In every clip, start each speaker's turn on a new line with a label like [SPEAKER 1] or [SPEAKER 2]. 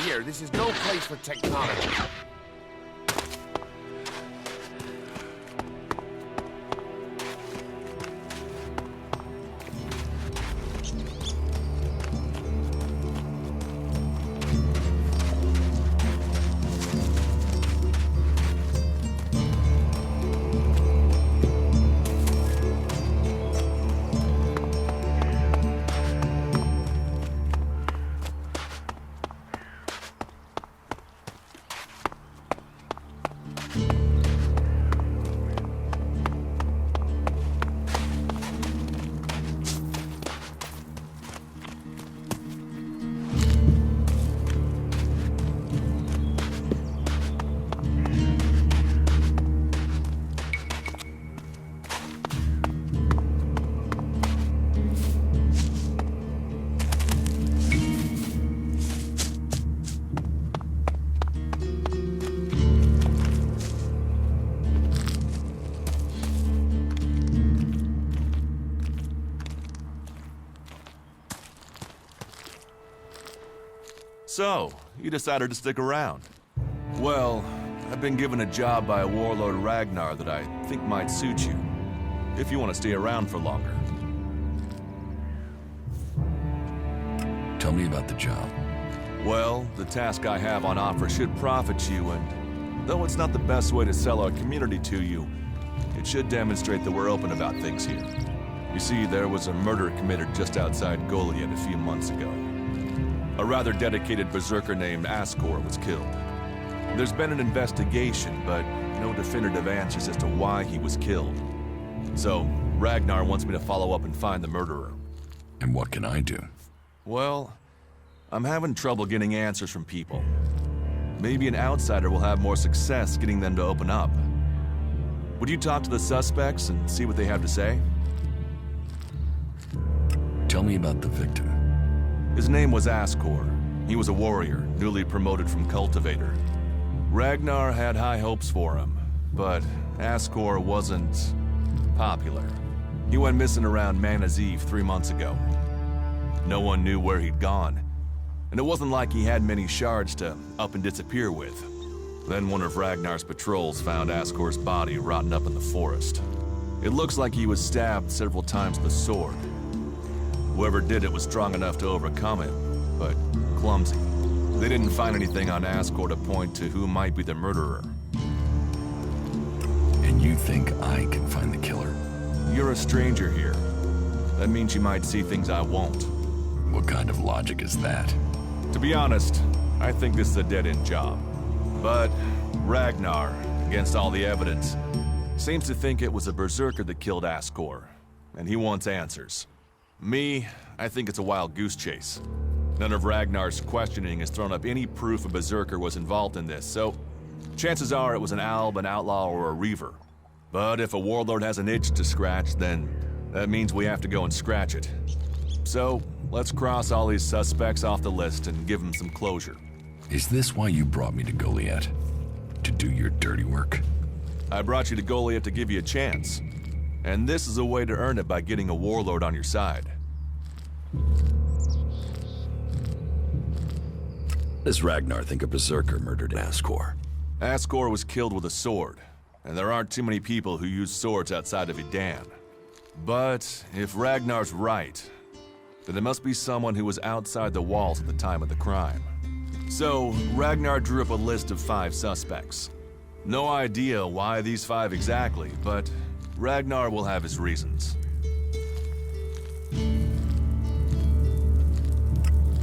[SPEAKER 1] Here, this is no place for technology.
[SPEAKER 2] So, you decided to stick around. Well, I've been given a job by a warlord Ragnar that I think might suit you, if you want to stay around for longer.
[SPEAKER 3] Tell me about the job.
[SPEAKER 2] Well, the task I have on offer should profit you, and though it's not the best way to sell our community to you, it should demonstrate that we're open about things here. You see, there was a murder committed just outside Goliath a few months ago. A rather dedicated berserker named Ascor was killed. There's been an investigation, but no definitive answers as to why he was killed. So, Ragnar wants me to follow up and find the murderer.
[SPEAKER 3] And what can I do?
[SPEAKER 2] Well, I'm having trouble getting answers from people. Maybe an outsider will have more success getting them to open up. Would you talk to the suspects and see what they have to say?
[SPEAKER 3] Tell me about the victim.
[SPEAKER 2] His name was Ascor. He was a warrior, newly promoted from cultivator. Ragnar had high hopes for him, but Ascor wasn't popular. He went missing around Mana's Eve 3 months ago. No one knew where he'd gone, and it wasn't like he had many shards to up and disappear with. Then one of Ragnar's patrols found Ascor's body rotting up in the forest. It looks like he was stabbed several times with a sword. Whoever did it was strong enough to overcome him, but clumsy. They didn't find anything on Ascor to point to who might be the murderer.
[SPEAKER 3] And you think I can find the killer?
[SPEAKER 2] You're a stranger here. That means you might see things I won't.
[SPEAKER 3] What kind of logic is that?
[SPEAKER 2] To be honest, I think this is a dead-end job. But Ragnar, against all the evidence, seems to think it was a berserker that killed Ascor, and he wants answers. Me, I think it's a wild goose chase. None of Ragnar's questioning has thrown up any proof a berserker was involved in this, so chances are it was an alb, an outlaw, or a reaver. But if a warlord has an itch to scratch, then that means we have to go and scratch it. So, let's cross all these suspects off the list and give them some closure.
[SPEAKER 3] Is this why you brought me to Goliath? To do your dirty work?
[SPEAKER 2] I brought you to Goliath to give you a chance. And this is a way to earn it by getting a warlord on your side.
[SPEAKER 3] Does Ragnar think a berserker murdered Ascor?
[SPEAKER 2] Ascor was killed with a sword, and there aren't too many people who use swords outside of Diente. But if Ragnar's right, then it must be someone who was outside the walls at the time of the crime. So, Ragnar drew up a list of 5 suspects. No idea why these 5 exactly, but Ragnar will have his reasons.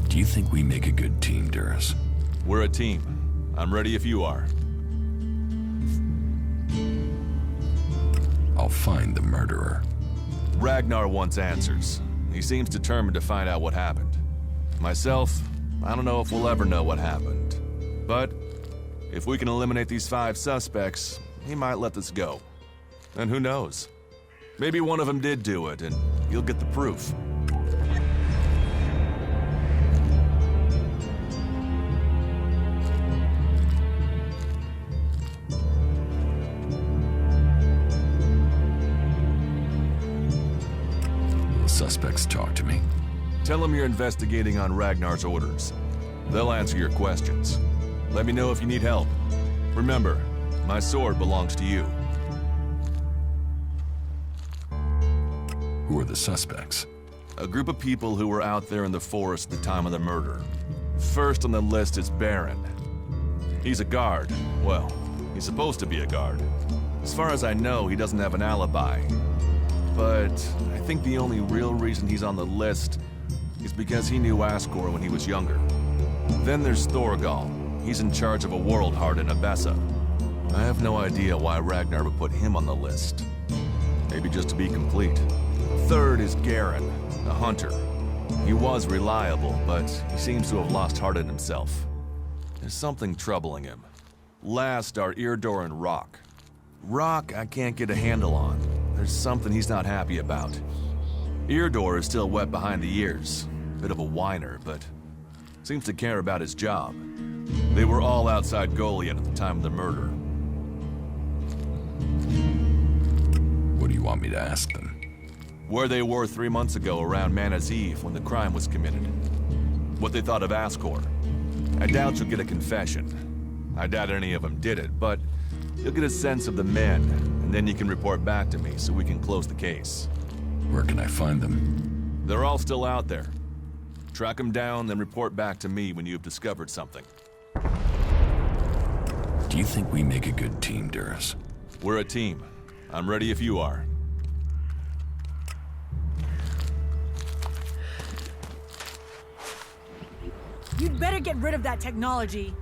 [SPEAKER 3] Do you think we make a good team, Duras?
[SPEAKER 2] We're a team. I'm ready if you are.
[SPEAKER 3] I'll find the murderer.
[SPEAKER 2] Ragnar wants answers. He seems determined to find out what happened. Myself, I don't know if we'll ever know what happened. But if we can eliminate these 5 suspects, he might let this go. And who knows? Maybe one of them did do it, and you'll get the proof.
[SPEAKER 3] The suspects talk to me.
[SPEAKER 2] Tell them you're investigating on Ragnar's orders. They'll answer your questions. Let me know if you need help. Remember, my sword belongs to you.
[SPEAKER 3] Who are the suspects?
[SPEAKER 2] A group of people who were out there in the forest at the time of the murder. First on the list is Baron. He's a guard. Well, he's supposed to be a guard. As far as I know, he doesn't have an alibi. But I think the only real reason he's on the list is because he knew Ascor when he was younger. Then there's Thorgal. He's in charge of a world heart in Abessa. I have no idea why Ragnar would put him on the list. Maybe just to be complete. Third is Garen, the hunter. He was reliable, but he seems to have lost heart in himself. There's something troubling him. Last are Eardor and Rock. Rock I can't get a handle on. There's something he's not happy about. Eardor is still wet behind the ears. Bit of a whiner, but seems to care about his job. They were all outside Goliath at the time of the murder.
[SPEAKER 3] What do you want me to ask them?
[SPEAKER 2] Where they were 3 months ago around Mana's Eve when the crime was committed. What they thought of Ascor. I doubt you'll get a confession. I doubt any of them did it, but you'll get a sense of the men, and then you can report back to me so we can close the case.
[SPEAKER 3] Where can I find them?
[SPEAKER 2] They're all still out there. Track them down, then report back to me when you've discovered something.
[SPEAKER 3] Do you think we make a good team, Duras?
[SPEAKER 2] We're a team. I'm ready if you are.
[SPEAKER 4] You'd better get rid of that technology.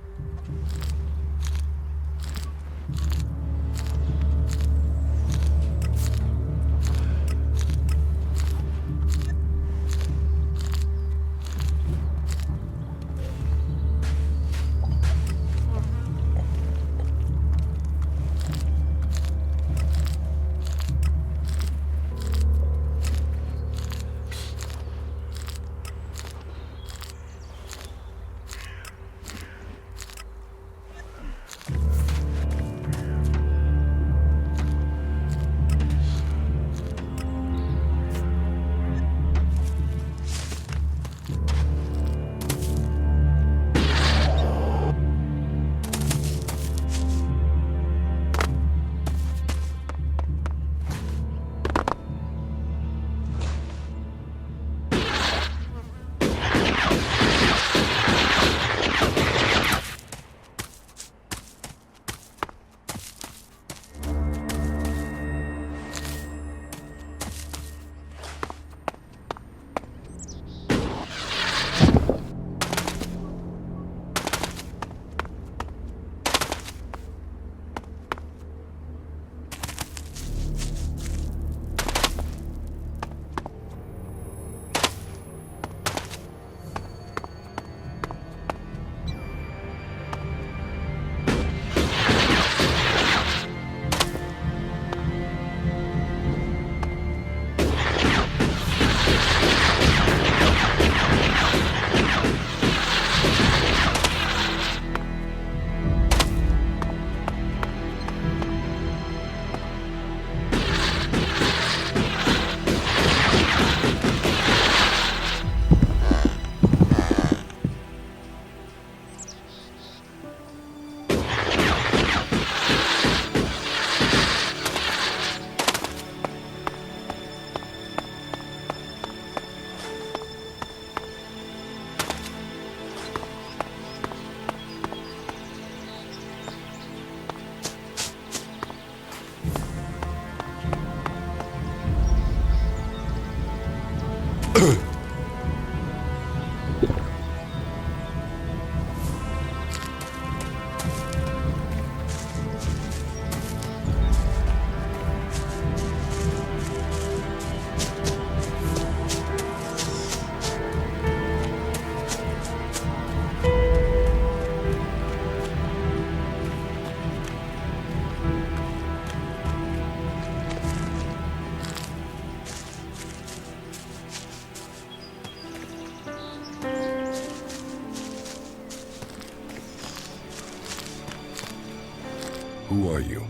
[SPEAKER 3] Who are you?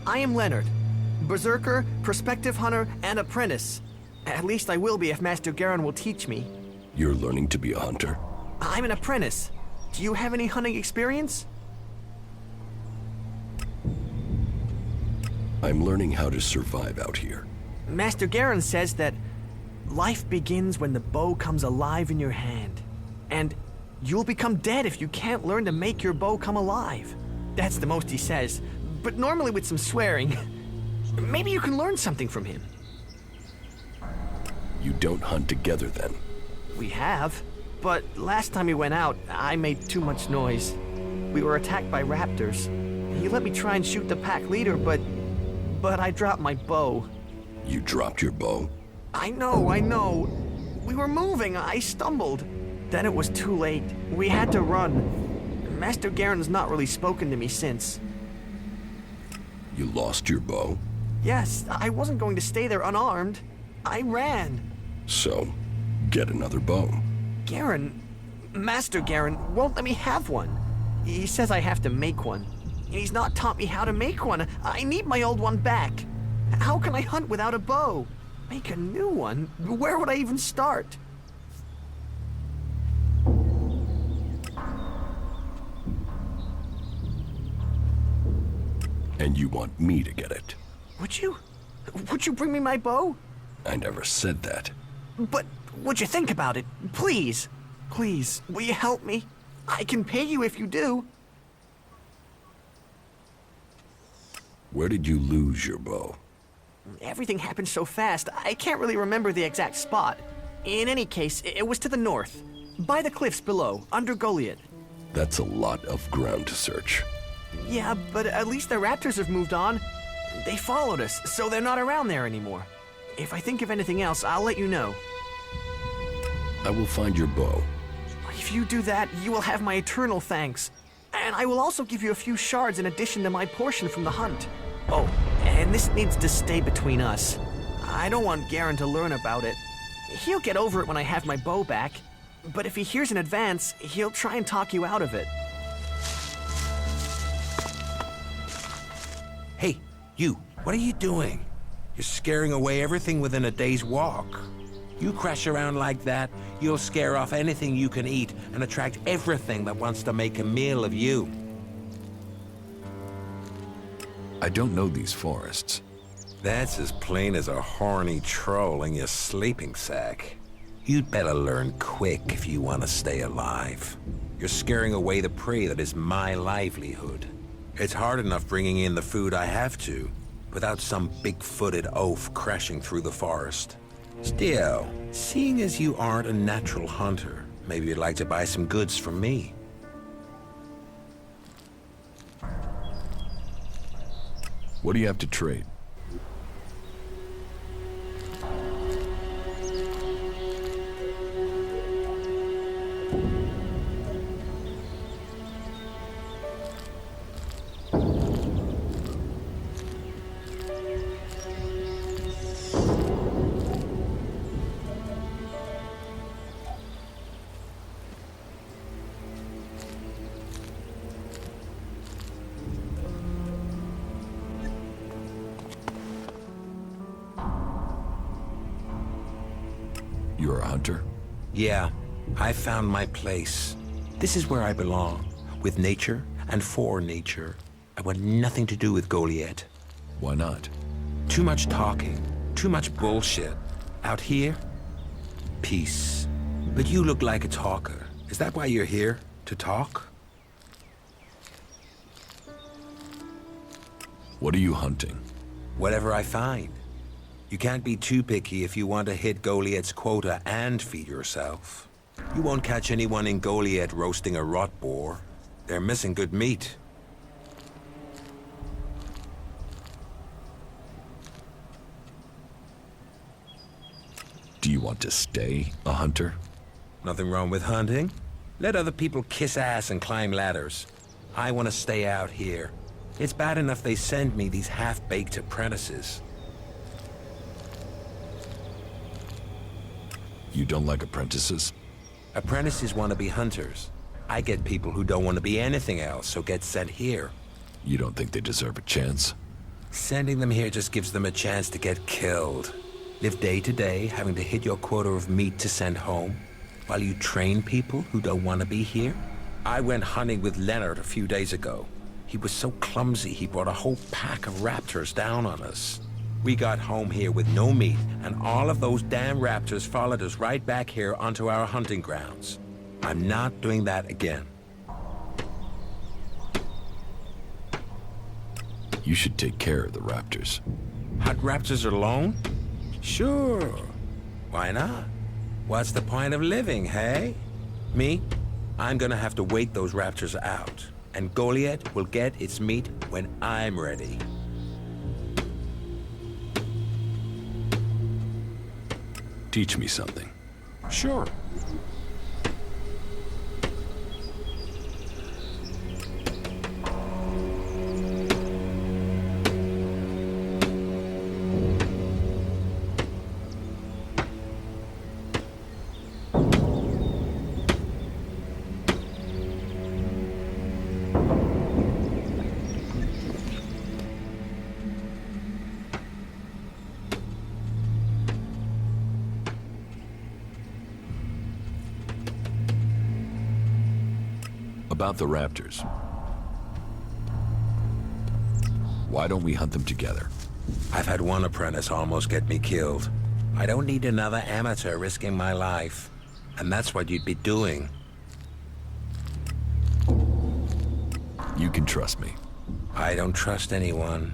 [SPEAKER 5] I am Leonard. Berserker, prospective hunter, and apprentice. At least I will be if Master Garen will teach me.
[SPEAKER 3] You're learning to be a hunter?
[SPEAKER 5] I'm an apprentice. Do you have any hunting experience?
[SPEAKER 3] I'm learning how to survive out here.
[SPEAKER 5] Master Garen says that life begins when the bow comes alive in your hand. And you'll become dead if you can't learn to make your bow come alive. That's the most he says, but normally with some swearing. Maybe you can learn something from him.
[SPEAKER 3] You don't hunt together then?
[SPEAKER 5] We have, but last time we went out, I made too much noise. We were attacked by raptors. He let me try and shoot the pack leader, but I dropped my bow.
[SPEAKER 3] You dropped your bow?
[SPEAKER 5] I know. We were moving, I stumbled. Then it was too late. We had to run. Master Garen's not really spoken to me since.
[SPEAKER 3] You lost your bow?
[SPEAKER 5] Yes, I wasn't going to stay there unarmed. I ran.
[SPEAKER 3] So, get another bow.
[SPEAKER 5] Master Garen won't let me have one. He says I have to make one. He's not taught me how to make one. I need my old one back. How can I hunt without a bow? Make a new one? Where would I even start?
[SPEAKER 3] And you want me to get it?
[SPEAKER 5] Would you? Would you bring me my bow?
[SPEAKER 3] I never said that.
[SPEAKER 5] But would you think about it? Please. Please, will you help me? I can pay you if you do.
[SPEAKER 3] Where did you lose your bow?
[SPEAKER 5] Everything happened so fast, I can't really remember the exact spot. In any case, it was to the north, by the cliffs below, under Goliath.
[SPEAKER 3] That's a lot of ground to search.
[SPEAKER 5] Yeah, but at least the raptors have moved on. They followed us, so they're not around there anymore. If I think of anything else, I'll let you know.
[SPEAKER 3] I will find your bow.
[SPEAKER 5] If you do that, you will have my eternal thanks. And I will also give you a few shards in addition to my portion from the hunt. Oh, and this needs to stay between us. I don't want Garen to learn about it. He'll get over it when I have my bow back. But if he hears in advance, he'll try and talk you out of it.
[SPEAKER 1] Hey, you, what are you doing? You're scaring away everything within a day's walk. You crash around like that, you'll scare off anything you can eat and attract everything that wants to make a meal of you.
[SPEAKER 3] I don't know these forests.
[SPEAKER 1] That's as plain as a horny troll in your sleeping sack. You'd better learn quick if you want to stay alive. You're scaring away the prey that is my livelihood. It's hard enough bringing in the food I have to, without some big-footed oaf crashing through the forest. Still, seeing as you aren't a natural hunter, maybe you'd like to buy some goods from me.
[SPEAKER 3] What do you have to trade? You're a hunter?
[SPEAKER 1] Yeah, I found my place. This is where I belong, with nature and for nature. I want nothing to do with Goliath.
[SPEAKER 3] Why not?
[SPEAKER 1] Too much talking, too much bullshit. Out here, peace. But you look like a talker. Is that why you're here? To talk?
[SPEAKER 3] What are you hunting?
[SPEAKER 1] Whatever I find. You can't be too picky if you want to hit Goliath's quota and feed yourself. You won't catch anyone in Goliath roasting a rot boar. They're missing good meat.
[SPEAKER 3] Do you want to stay a hunter?
[SPEAKER 1] Nothing wrong with hunting. Let other people kiss ass and climb ladders. I want to stay out here. It's bad enough they send me these half-baked apprentices.
[SPEAKER 3] You don't like apprentices?
[SPEAKER 1] Apprentices want to be hunters. I get people who don't want to be anything else, so get sent here.
[SPEAKER 3] You don't think they deserve a chance?
[SPEAKER 1] Sending them here just gives them a chance to get killed. Live day to day, having to hit your quota of meat to send home, while you train people who don't want to be here? I went hunting with Leonard a few days ago. He was so clumsy he brought a whole pack of raptors down on us. We got home here with no meat, and all of those damn raptors followed us right back here onto our hunting grounds. I'm not doing that again.
[SPEAKER 3] You should take care of the raptors.
[SPEAKER 1] Hunt raptors alone? Sure. Why not? What's the point of living, hey? Me? I'm gonna have to wait those raptors out. And Goliath will get its meat when I'm ready.
[SPEAKER 3] Teach me something.
[SPEAKER 1] Sure.
[SPEAKER 3] About the raptors. Why don't we hunt them together?
[SPEAKER 1] I've had one apprentice almost get me killed. I don't need another amateur risking my life. And that's what you'd be doing.
[SPEAKER 3] You can trust me.
[SPEAKER 1] I don't trust anyone.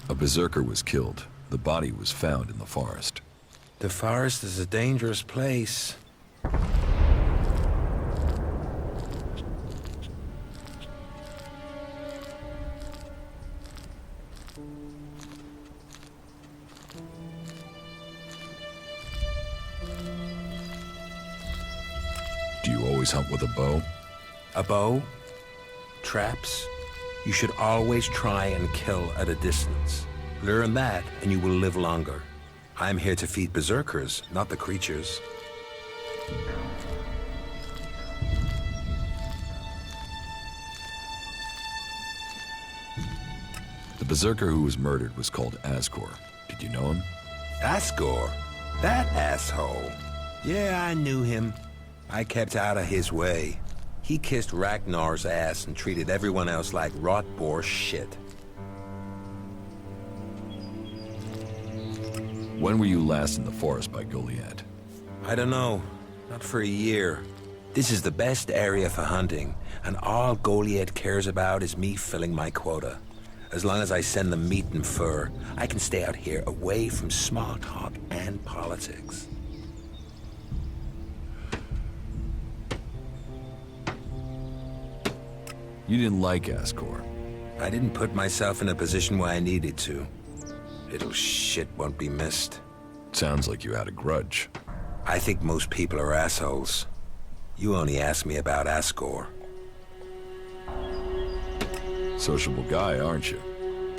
[SPEAKER 3] A berserker was killed. The body was found in the forest.
[SPEAKER 1] The forest is a dangerous place.
[SPEAKER 3] Do you always hunt with a bow?
[SPEAKER 1] A bow? Traps? You should always try and kill at a distance. Learn that, and you will live longer. I'm here to feed berserkers, not the creatures.
[SPEAKER 3] The berserker who was murdered was called Ascor. Did you know him?
[SPEAKER 1] Asgore? That asshole? Yeah, I knew him. I kept out of his way. He kissed Ragnar's ass and treated everyone else like rot boar shit.
[SPEAKER 3] When were you last in the forest by Goliath?
[SPEAKER 1] I don't know. Not for a year. This is the best area for hunting, and all Goliath cares about is me filling my quota. As long as I send them meat and fur, I can stay out here away from small talk and politics.
[SPEAKER 3] You didn't like Ascor.
[SPEAKER 1] I didn't put myself in a position where I needed to. Little shit won't be missed.
[SPEAKER 3] Sounds like you had a grudge.
[SPEAKER 1] I think most people are assholes. You only asked me about Ascor.
[SPEAKER 3] Sociable guy, aren't you?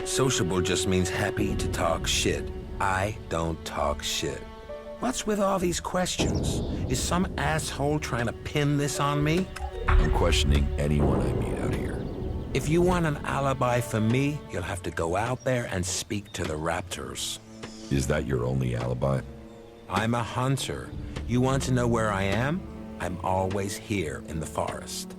[SPEAKER 1] Sociable just means happy to talk shit. I don't talk shit. What's with all these questions? Is some asshole trying to pin this on me?
[SPEAKER 3] I'm questioning anyone I meet out here.
[SPEAKER 1] If you want an alibi for me, you'll have to go out there and speak to the raptors.
[SPEAKER 3] Is that your only alibi?
[SPEAKER 1] I'm a hunter. You want to know where I am? I'm always here in the forest.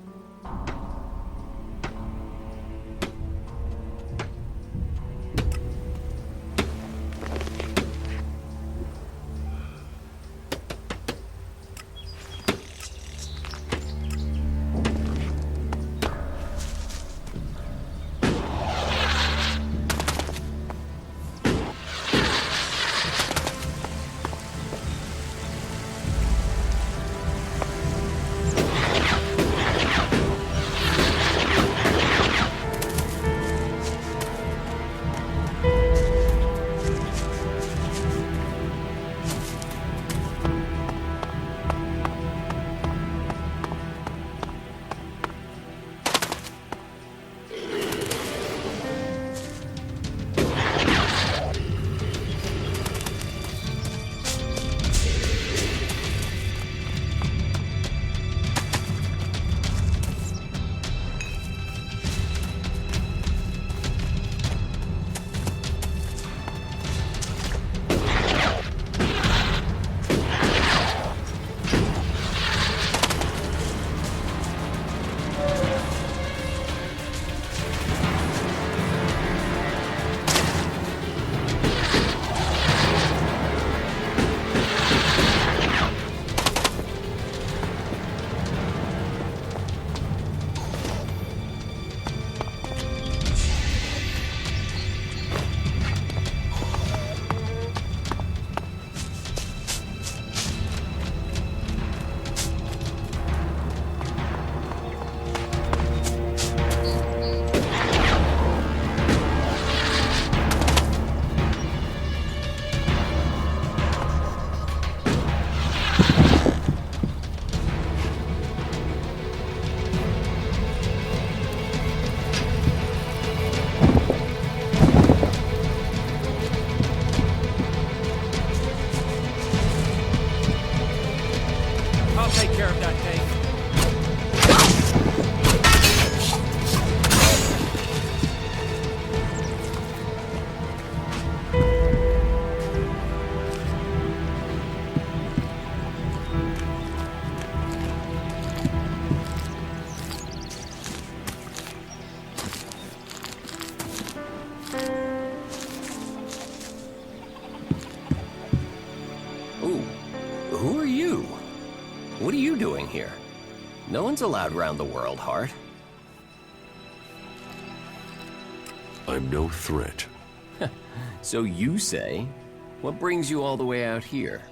[SPEAKER 6] doing here? No one's allowed round the world, Hart.
[SPEAKER 3] I'm no threat.
[SPEAKER 6] So you say. What brings you all the way out here?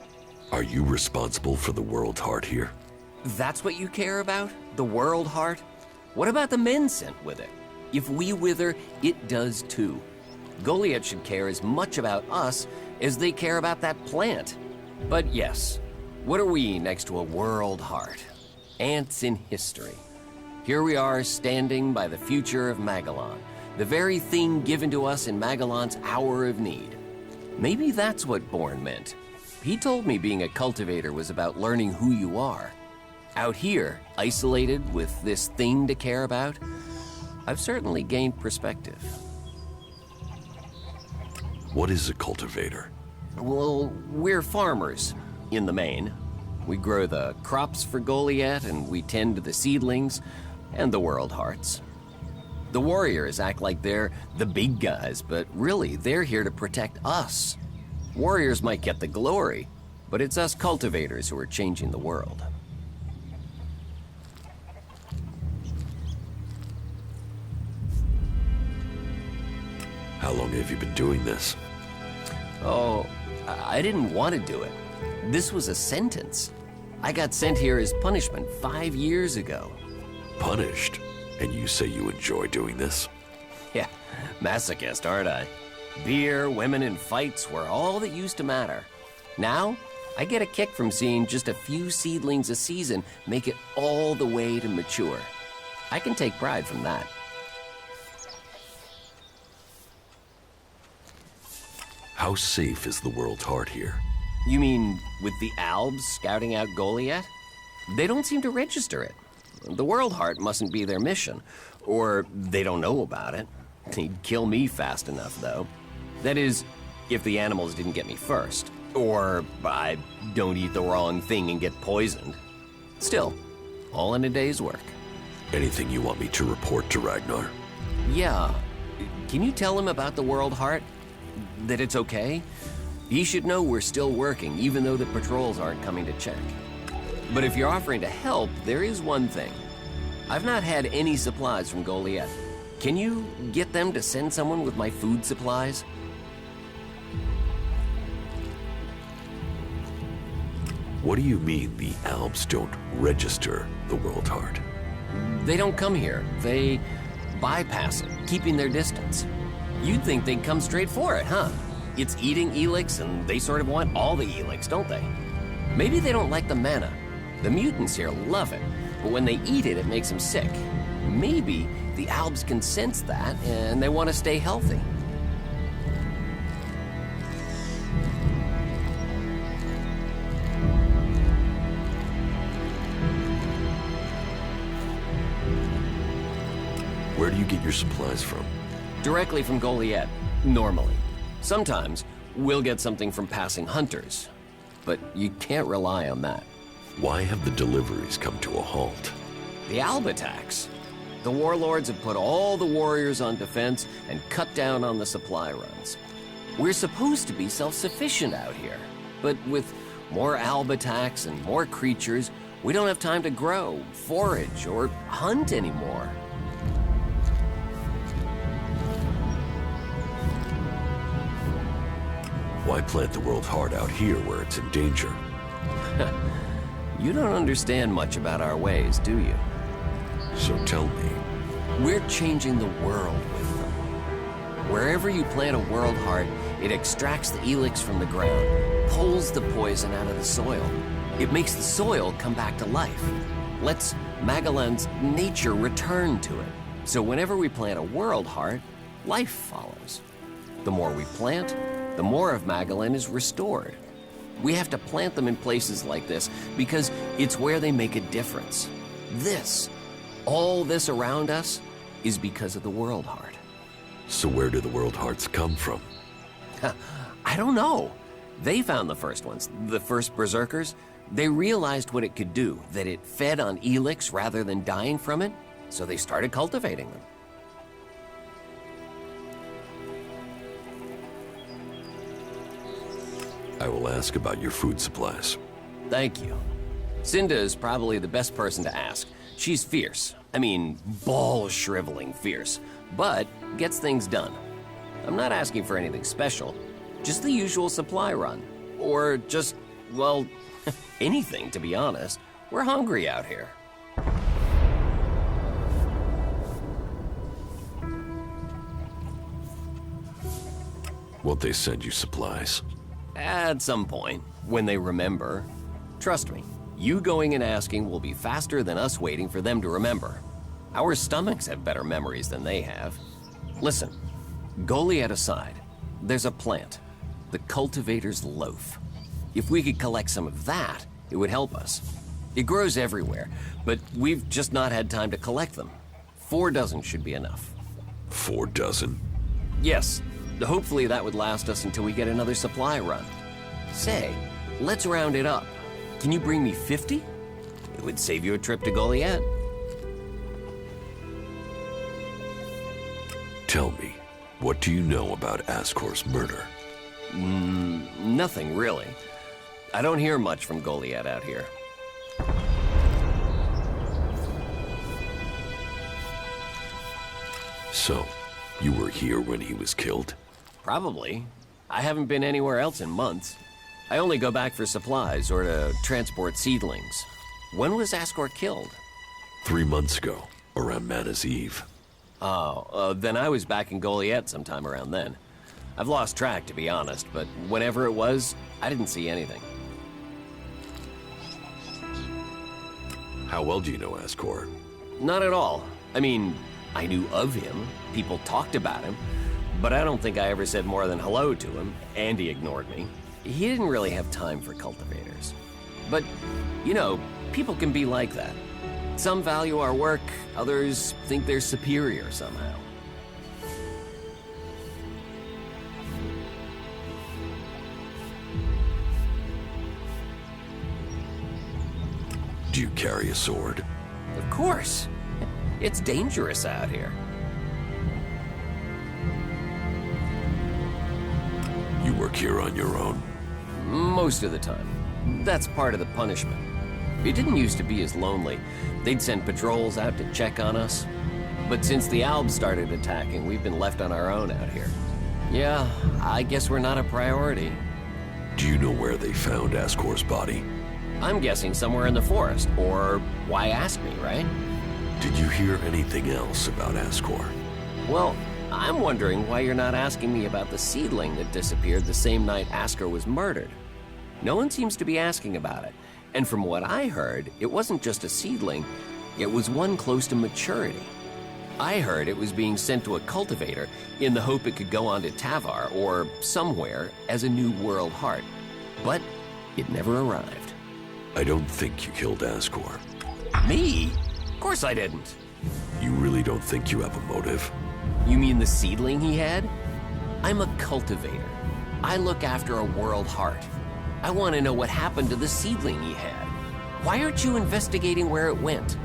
[SPEAKER 3] Are you responsible for the world, Hart, here?
[SPEAKER 6] That's what you care about? The world, Hart? What about the men sent with it? If we wither, it does too. Goliath should care as much about us as they care about that plant. But yes, what are we next to a world, Hart? Ants in history. Here we are standing by the future of Magellan, the very thing given to us in Magellan's hour of need. Maybe that's what Bourne meant. He told me being a cultivator was about learning who you are. Out here, isolated with this thing to care about, I've certainly gained perspective.
[SPEAKER 3] What is a cultivator?
[SPEAKER 6] Well, we're farmers, in the main. We grow the crops for Goliath, and we tend to the seedlings and the world hearts. The warriors act like they're the big guys, but really, they're here to protect us. Warriors might get the glory, but it's us cultivators who are changing the world.
[SPEAKER 3] How long have you been doing this?
[SPEAKER 6] Oh, I didn't want to do it. This was a sentence. I got sent here as punishment 5 years ago.
[SPEAKER 3] Punished? And you say you enjoy doing this?
[SPEAKER 6] Yeah, masochist, aren't I? Beer, women, and fights were all that used to matter. Now, I get a kick from seeing just a few seedlings a season make it all the way to mature. I can take pride from that.
[SPEAKER 3] How safe is the world heart here?
[SPEAKER 6] You mean with the Albs scouting out Goliath? They don't seem to register it. The World Heart mustn't be their mission, or they don't know about it. He'd kill me fast enough, though. That is, if the animals didn't get me first, or I don't eat the wrong thing and get poisoned. Still, all in a day's work.
[SPEAKER 3] Anything you want me to report to Ragnar?
[SPEAKER 6] Yeah. Can you tell him about the World Heart? That it's okay? He should know we're still working, even though the patrols aren't coming to check. But if you're offering to help, there is one thing. I've not had any supplies from Goliath. Can you get them to send someone with my food supplies?
[SPEAKER 3] What do you mean the Albs don't register the world heart?
[SPEAKER 6] They don't come here. They bypass it, keeping their distance. You'd think they'd come straight for it, huh? It's eating ELEX, and they sort of want all the ELEX, don't they? Maybe they don't like the mana. The mutants here love it, but when they eat it, it makes them sick. Maybe the Albs can sense that, and they want to stay healthy.
[SPEAKER 3] Where do you get your supplies from?
[SPEAKER 6] Directly from Goliath, normally. Sometimes, we'll get something from passing hunters, but you can't rely on that.
[SPEAKER 3] Why have the deliveries come to a halt?
[SPEAKER 6] The Alb attacks. The warlords have put all the warriors on defense and cut down on the supply runs. We're supposed to be self-sufficient out here, but with more Alb attacks and more creatures, we don't have time to grow, forage, or hunt anymore.
[SPEAKER 3] Why plant the world heart out here where it's in danger?
[SPEAKER 6] You don't understand much about our ways, do you?
[SPEAKER 3] So tell me.
[SPEAKER 6] We're changing the world with them. Wherever you plant a world heart, it extracts the ELEX from the ground, pulls the poison out of the soil. It makes the soil come back to life, lets Magellan's nature return to it. So whenever we plant a world heart, life follows. The more we plant, the more of Magellan is restored. We have to plant them in places like this because it's where they make a difference. All this around us, is because of the world heart.
[SPEAKER 3] So where do the world hearts come from?
[SPEAKER 6] I don't know. They found the first ones, the first berserkers. They realized what it could do, that it fed on ELEX rather than dying from it, so they started cultivating them.
[SPEAKER 3] I will ask about your food supplies.
[SPEAKER 6] Thank you. Cinda is probably the best person to ask. She's fierce. I mean, ball-shriveling fierce, but gets things done. I'm not asking for anything special, just the usual supply run. Or just, well, anything, to be honest. We're hungry out here.
[SPEAKER 3] Won't they send you supplies?
[SPEAKER 6] At some point, when they remember. Trust me, you going and asking will be faster than us waiting for them to remember. Our stomachs have better memories than they have. Listen, Goliath aside, there's a plant, the cultivator's loaf. If we could collect some of that, it would help us. It grows everywhere, but we've just not had time to collect them. 4 dozen should be enough.
[SPEAKER 3] 4 dozen?
[SPEAKER 6] Yes, hopefully that would last us until we get another supply run. Say, let's round it up. Can you bring me 50? It would save you a trip to Goliath.
[SPEAKER 3] Tell me, what do you know about Ascor's murder?
[SPEAKER 6] Nothing really. I don't hear much from Goliath out here.
[SPEAKER 3] So, you were here when he was killed?
[SPEAKER 6] Probably. I haven't been anywhere else in months. I only go back for supplies or to transport seedlings. When was Ascor killed?
[SPEAKER 3] 3 months ago, around Mana's Eve.
[SPEAKER 6] Oh, then I was back in Goliath sometime around then. I've lost track, to be honest, but whenever it was, I didn't see anything.
[SPEAKER 3] How well do you know Ascor?
[SPEAKER 6] Not at all. I mean, I knew of him, people talked about him, but I don't think I ever said more than hello to him, and he ignored me. He didn't really have time for cultivators. But, you know, people can be like that. Some value our work, others think they're superior somehow.
[SPEAKER 3] Do you carry a sword?
[SPEAKER 6] Of course. It's dangerous out here.
[SPEAKER 3] You work here on your own?
[SPEAKER 6] Most of the time. That's part of the punishment. It didn't used to be as lonely. They'd send patrols out to check on us. But since the Albs started attacking, we've been left on our own out here. Yeah, I guess we're not a priority.
[SPEAKER 3] Do you know where they found Ascor's body?
[SPEAKER 6] I'm guessing somewhere in the forest, or why ask me, right?
[SPEAKER 3] Did you hear anything else about Ascor?
[SPEAKER 6] Well, I'm wondering why you're not asking me about the seedling that disappeared the same night Ascor was murdered. No one seems to be asking about it, and from what I heard, it wasn't just a seedling, it was one close to maturity. I heard it was being sent to a cultivator in the hope it could go on to Tavar or somewhere as a new world heart. But it never arrived.
[SPEAKER 3] I don't think you killed Ascor.
[SPEAKER 6] Me? Of course I didn't.
[SPEAKER 3] You really don't think you have a motive?
[SPEAKER 6] You mean the seedling he had? I'm a cultivator. I look after a world heart. I want to know what happened to the seedling he had. Why aren't you investigating where it went?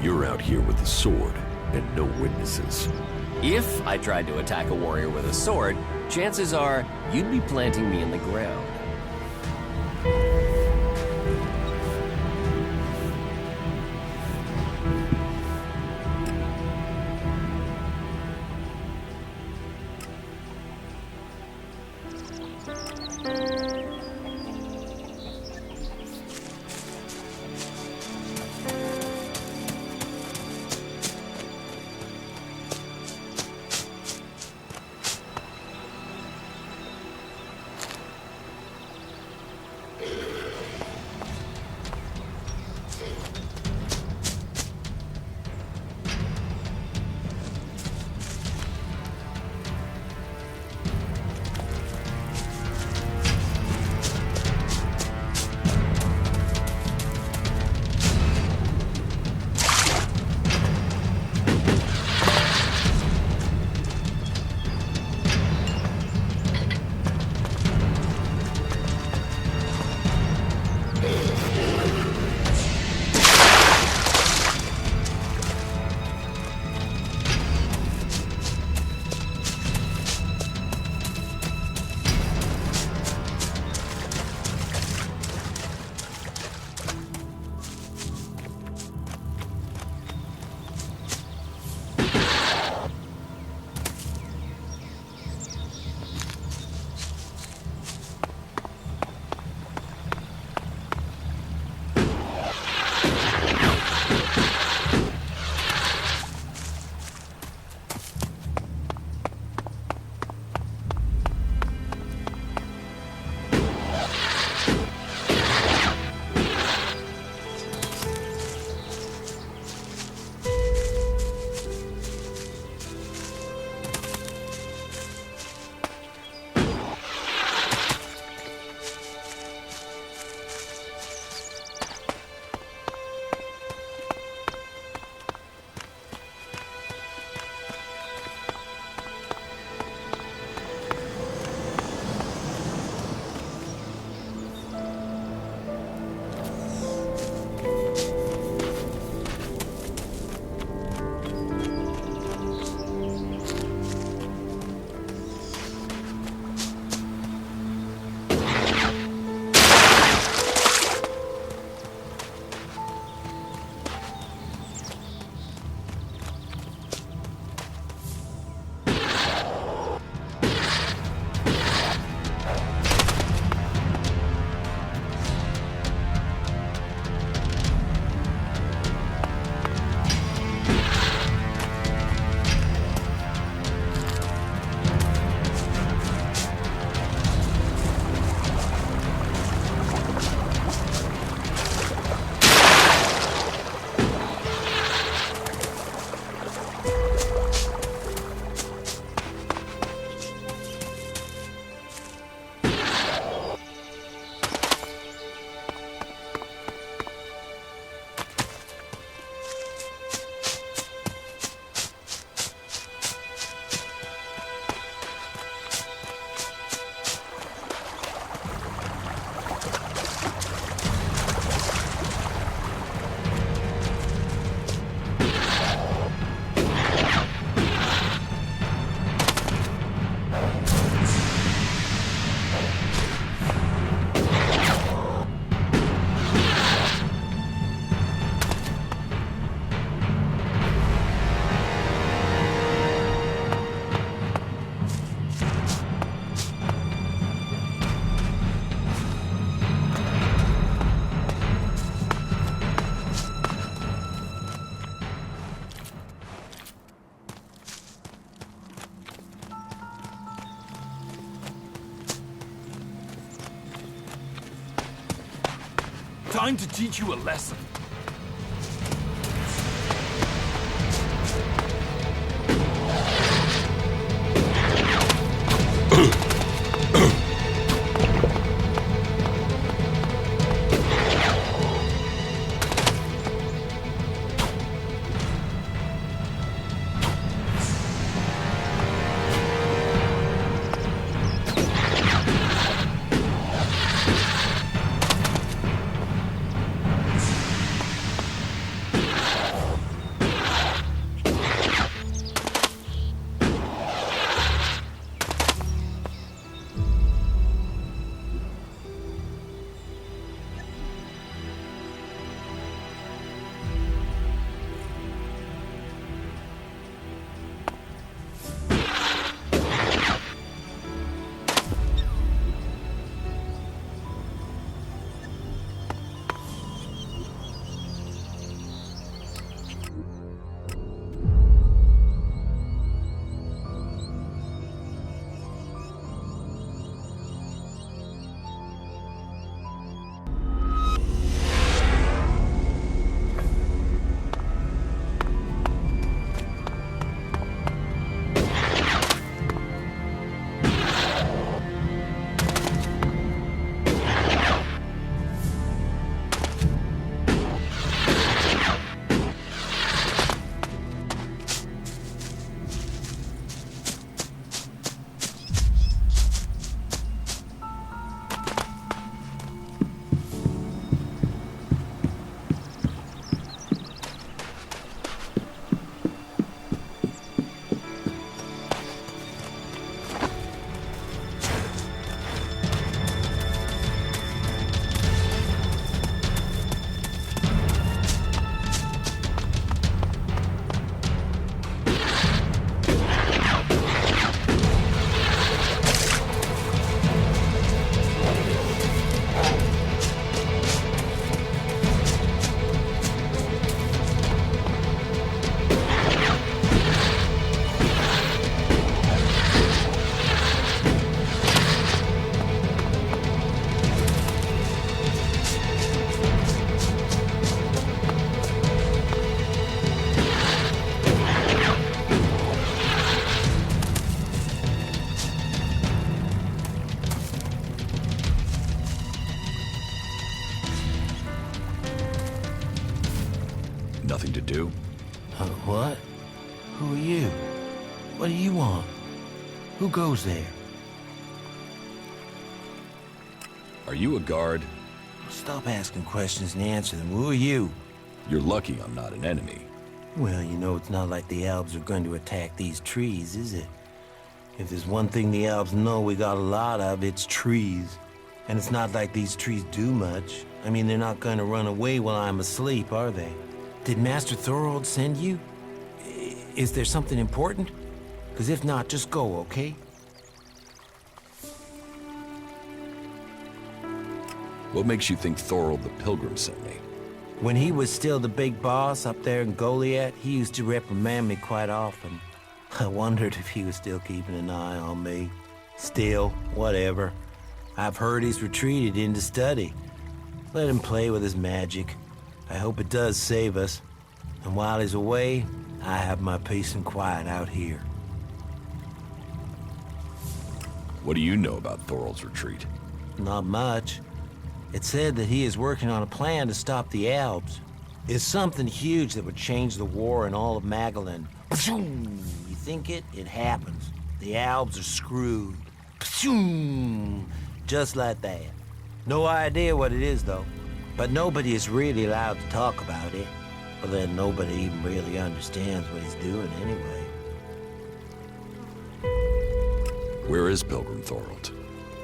[SPEAKER 3] You're out here with a sword and no witnesses.
[SPEAKER 6] If I tried to attack a warrior with a sword, chances are you'd be planting me in the ground.
[SPEAKER 7] trying to teach you a lesson.
[SPEAKER 3] Nothing to do?
[SPEAKER 8] What? Who are you? What do you want? Who goes there?
[SPEAKER 3] Are you a guard?
[SPEAKER 8] Stop asking questions and answer them. Who are you?
[SPEAKER 3] You're lucky I'm not an enemy.
[SPEAKER 8] Well, you know, it's not like the Albs are going to attack these trees, is it? If there's one thing the Albs know we got a lot of, it's trees. And it's not like these trees do much. I mean, they're not going to run away while I'm asleep, are they? Did Master Thorold send you? Is there something important? Because if not, just go, okay?
[SPEAKER 3] What makes you think Thorold the Pilgrim sent me?
[SPEAKER 8] When he was still the big boss up there in Goliath, he used to reprimand me quite often. I wondered if he was still keeping an eye on me. Still, whatever. I've heard he's retreated into study. Let him play with his magic. I hope it does save us. And while he's away, I have my peace and quiet out here.
[SPEAKER 3] What do you know about Thorold's retreat?
[SPEAKER 8] Not much. It said that he is working on a plan to stop the Albs. It's something huge that would change the war in all of Magalan. You think it? It happens. The Albs are screwed. Just like that. No idea what it is, though. But nobody is really allowed to talk about it. Well, then nobody even really understands what he's doing anyway.
[SPEAKER 3] Where is Pilgrim Thorold?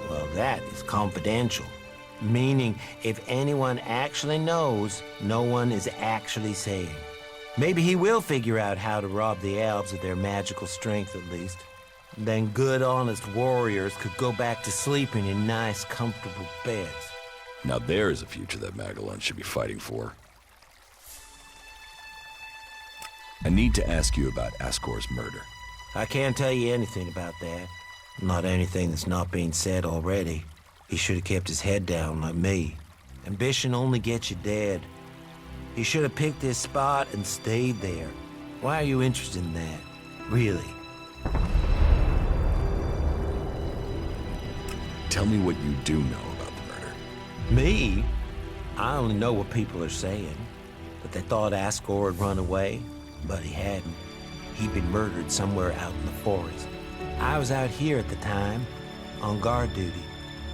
[SPEAKER 8] Well, that is confidential. Meaning, if anyone actually knows, no one is actually saying. Maybe he will figure out how to rob the Albs of their magical strength, at least. Then good, honest warriors could go back to sleeping in nice, comfortable beds.
[SPEAKER 3] Now there is a future that Magalan should be fighting for. I need to ask you about Ascor's murder.
[SPEAKER 8] I can't tell you anything about that. Not anything that's not being said already. He should have kept his head down like me. Ambition only gets you dead. You should have picked this spot and stayed there. Why are you interested in that? Really?
[SPEAKER 3] Tell me what you do know about the murder.
[SPEAKER 8] Me? I only know what people are saying. But they thought Ascor had run away, but he hadn't. He'd been murdered somewhere out in the forest. I was out here at the time, on guard duty.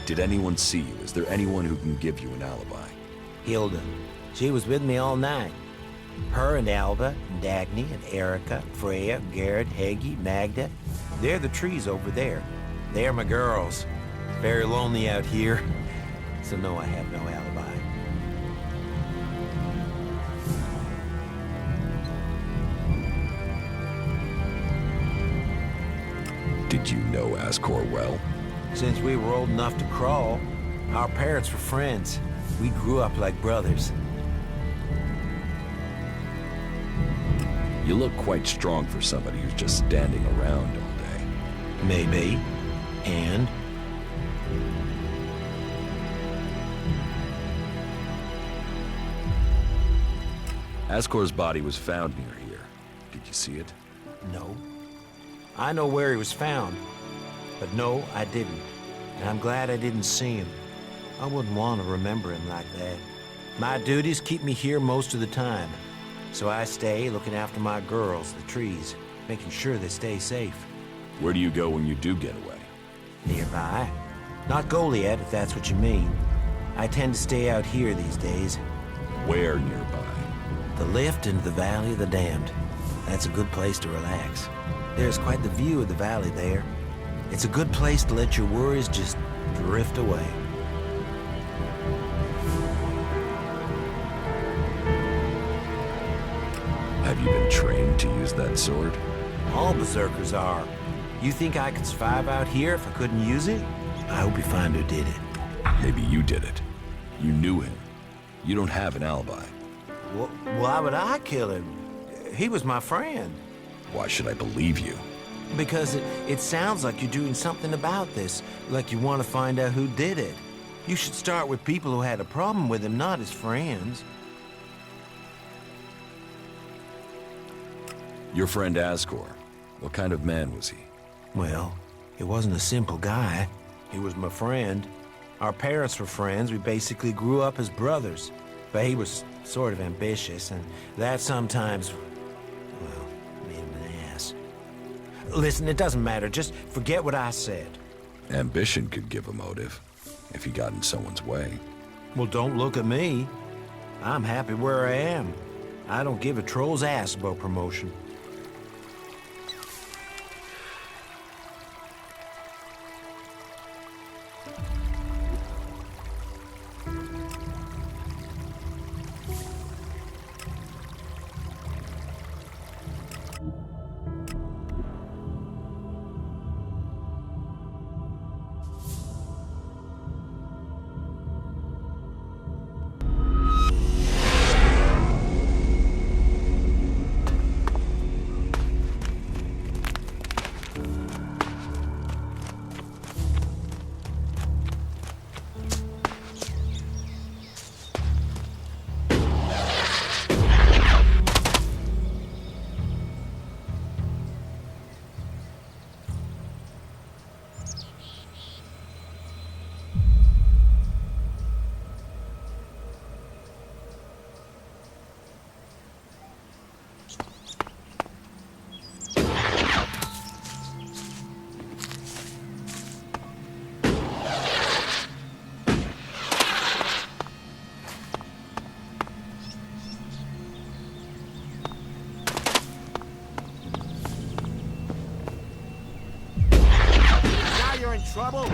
[SPEAKER 3] Did anyone see you? Is there anyone who can give you an alibi?
[SPEAKER 8] Hilda. She was with me all night. Her and Alva, and Dagny, and Erica, Freya, Garrett, Heggie, Magda. They're the trees over there. They're my girls. Very lonely out here. So no, I have no alibi.
[SPEAKER 3] Did you know Ascor well?
[SPEAKER 8] Since we were old enough to crawl, our parents were friends. We grew up like brothers.
[SPEAKER 3] You look quite strong for somebody who's just standing around all day.
[SPEAKER 8] Maybe. And?
[SPEAKER 3] Ascor's body was found near here. Did you see it?
[SPEAKER 8] No. I know where he was found. But no, I didn't. And I'm glad I didn't see him. I wouldn't want to remember him like that. My duties keep me here most of the time. So I stay looking after my girls, the trees, making sure they stay safe.
[SPEAKER 3] Where do you go when you do get away?
[SPEAKER 8] Nearby. Not Goliath, if that's what you mean. I tend to stay out here these days.
[SPEAKER 3] Where nearby?
[SPEAKER 8] The lift into the Valley of the Damned. That's a good place to relax. There's quite the view of the valley there. It's a good place to let your worries just drift away.
[SPEAKER 3] Have you been trained to use that sword?
[SPEAKER 8] All berserkers are. You think I could survive out here if I couldn't use it? I hope you find who did it.
[SPEAKER 3] Maybe you did it. You knew him. You don't have an alibi.
[SPEAKER 8] Why would I kill him? He was my friend.
[SPEAKER 3] Why should I believe you?
[SPEAKER 8] Because it sounds like you're doing something about this, like you want to find out who did it. You should start with people who had a problem with him, not his friends.
[SPEAKER 3] Your friend Ascor. What kind of man was he?
[SPEAKER 8] Well, he wasn't a simple guy. He was my friend. Our parents were friends. We basically grew up as brothers. But he was sort of ambitious, and that sometimes, well, made him an ass. Listen, it doesn't matter. Just forget what I said.
[SPEAKER 3] Ambition could give a motive, if he got in someone's way.
[SPEAKER 8] Well, don't look at me. I'm happy where I am. I don't give a troll's ass about promotion.
[SPEAKER 5] Trouble?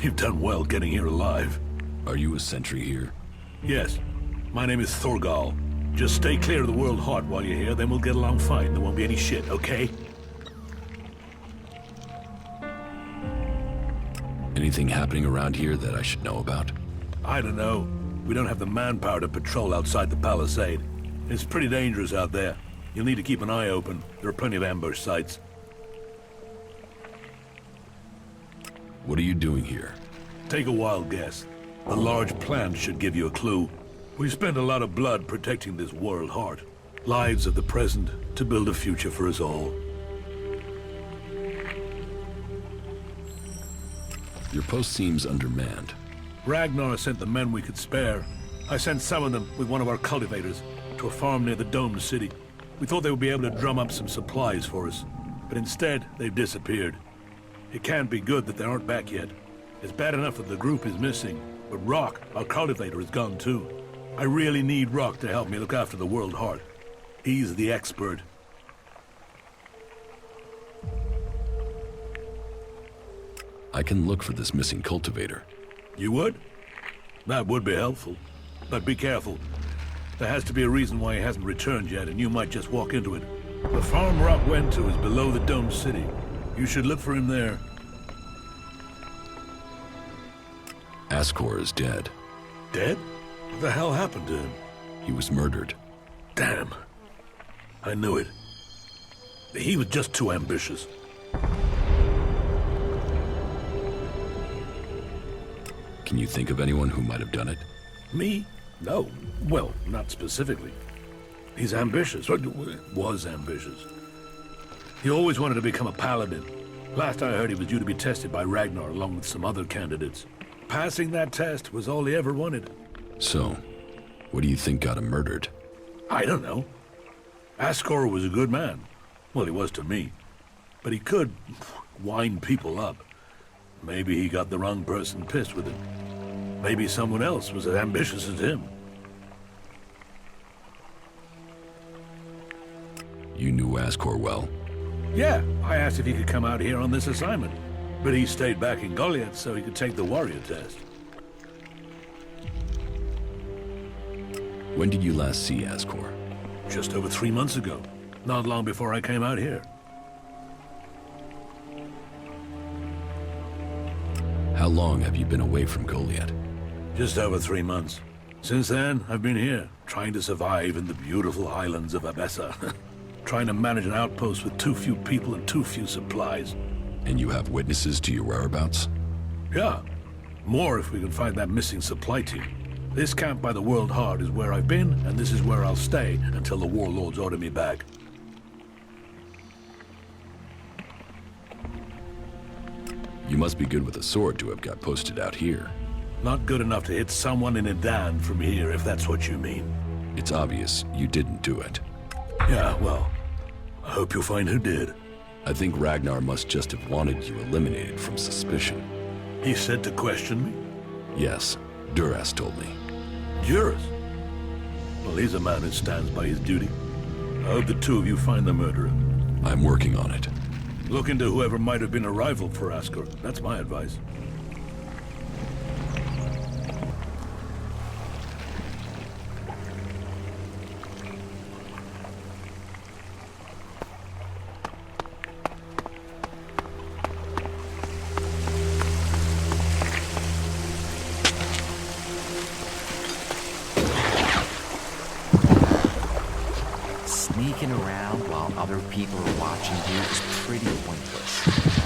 [SPEAKER 7] You've done well getting here alive.
[SPEAKER 3] Are you a sentry here?
[SPEAKER 7] Yes. My name is Thorgal. Just stay clear of the World Heart while you're here, then we'll get along fine. There won't be any shit, okay?
[SPEAKER 3] Anything happening around here that I should know about?
[SPEAKER 7] I don't know. We don't have the manpower to patrol outside the palisade. It's pretty dangerous out there. You'll need to keep an eye open. There are plenty of ambush sites.
[SPEAKER 3] What are you doing here?
[SPEAKER 7] Take a wild guess. A large plan should give you a clue. We've spent a lot of blood protecting this world heart. Lives of the present to build a future for us all.
[SPEAKER 3] Your post seems undermanned.
[SPEAKER 7] Ragnar sent the men we could spare. I sent some of them with one of our cultivators to a farm near the domed city. We thought they would be able to drum up some supplies for us, but instead they've disappeared. It can't be good that they aren't back yet. It's bad enough that the group is missing, but Rock, our cultivator, is gone too. I really need Rock to help me look after the world heart. He's the expert.
[SPEAKER 3] I can look for this missing cultivator.
[SPEAKER 7] You would? That would be helpful. But be careful. There has to be a reason why he hasn't returned yet, and you might just walk into it. The farm Rock went to is below the domed city. You should look for him there.
[SPEAKER 3] Ascor is dead.
[SPEAKER 7] Dead? What the hell happened to him?
[SPEAKER 3] He was murdered.
[SPEAKER 7] Damn. I knew it. He was just too ambitious.
[SPEAKER 3] Can you think of anyone who might have done it?
[SPEAKER 7] Me? No. Well, not specifically. He's ambitious, or was ambitious. He always wanted to become a paladin. Last I heard, he was due to be tested by Ragnar along with some other candidates. Passing that test was all he ever wanted.
[SPEAKER 3] So, what do you think got him murdered?
[SPEAKER 7] I don't know. Ascor was a good man. Well, he was to me. But he could wind people up. Maybe he got the wrong person pissed with him. Maybe someone else was as ambitious as him.
[SPEAKER 3] You knew Ascor well?
[SPEAKER 7] Yeah, I asked if he could come out here on this assignment. But he stayed back in Goliath so he could take the warrior test.
[SPEAKER 3] When did you last see Ascor?
[SPEAKER 7] Just over 3 months ago. Not long before I came out here.
[SPEAKER 3] How long have you been away from Goliath?
[SPEAKER 7] Just over 3 months. Since then, I've been here, trying to survive in the beautiful islands of Abessa. Trying to manage an outpost with too few people and too few supplies.
[SPEAKER 3] And you have witnesses to your whereabouts?
[SPEAKER 7] Yeah. More if we can find that missing supply team. This camp by the World Heart is where I've been, and this is where I'll stay until the warlords order me back.
[SPEAKER 3] You must be good with a sword to have got posted out here.
[SPEAKER 7] Not good enough to hit someone in Edan from here, if that's what you mean.
[SPEAKER 3] It's obvious you didn't do it.
[SPEAKER 7] Yeah, well, I hope you'll find who did.
[SPEAKER 3] I think Ragnar must just have wanted you eliminated from suspicion.
[SPEAKER 7] He said to question me?
[SPEAKER 3] Yes, Duras told me.
[SPEAKER 7] Juris? Well, he's a man who stands by his duty. I hope the two of you find the murderer.
[SPEAKER 3] I'm working on it.
[SPEAKER 7] Look into whoever might have been a rival for Ascor. That's my advice.
[SPEAKER 9] Sneaking around while other people are watching you is pretty pointless.